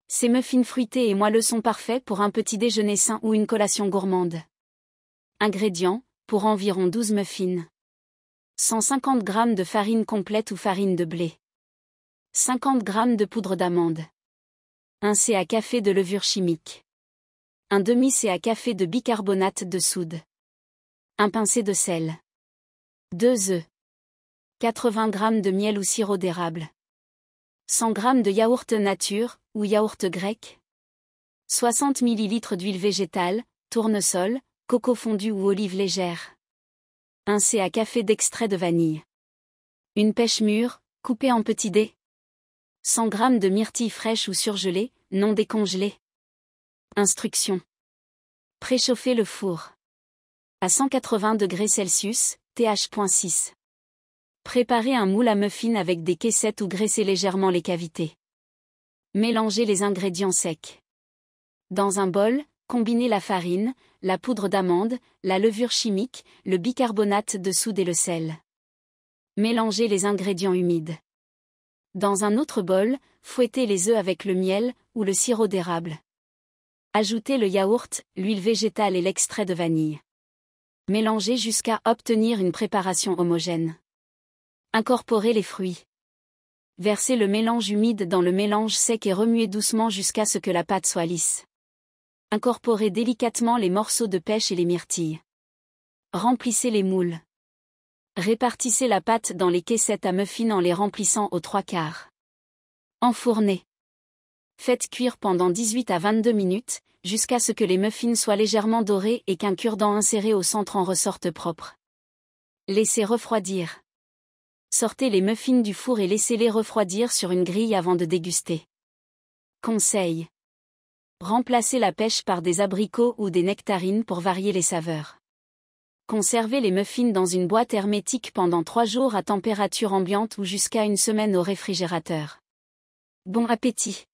Ces muffins fruités et moelleux sont parfaits pour un petit déjeuner sain ou une collation gourmande. Ingrédients, pour environ 12 muffins. 150 g de farine complète ou farine de blé. 50 g de poudre d'amande. 1 ca café de levure chimique. 1 demi ca café de bicarbonate de soude. 1 pincée de sel. 2 œufs. 80 g de miel ou sirop d'érable. 100 g de yaourt nature, ou yaourt grec. 60 ml d'huile végétale, tournesol, coco fondu ou olive légère. 1 ca café d'extrait de vanille. Une pêche mûre, coupée en petits dés. 100 g de myrtilles fraîches ou surgelées, non décongelées. Instructions. Préchauffez le four. À 180 degrés Celsius, TH.6. Préparez un moule à muffins avec des caissettes ou graissez légèrement les cavités. Mélangez les ingrédients secs. Dans un bol, combinez la farine, la poudre d'amande, la levure chimique, le bicarbonate de soude et le sel. Mélangez les ingrédients humides. Dans un autre bol, fouettez les œufs avec le miel ou le sirop d'érable. Ajoutez le yaourt, l'huile végétale et l'extrait de vanille. Mélangez jusqu'à obtenir une préparation homogène. Incorporez les fruits. Versez le mélange humide dans le mélange sec et remuez doucement jusqu'à ce que la pâte soit lisse. Incorporez délicatement les morceaux de pêche et les myrtilles. Remplissez les moules. Répartissez la pâte dans les caissettes à muffins en les remplissant aux 3/4. Enfournez. Faites cuire pendant 18 à 22 minutes, jusqu'à ce que les muffins soient légèrement dorés et qu'un cure-dent inséré au centre en ressorte propre. Laissez refroidir. Sortez les muffins du four et laissez-les refroidir sur une grille avant de déguster. Conseil. Remplacez la pêche par des abricots ou des nectarines pour varier les saveurs. Conservez les muffins dans une boîte hermétique pendant 3 jours à température ambiante ou jusqu'à une semaine au réfrigérateur. Bon appétit!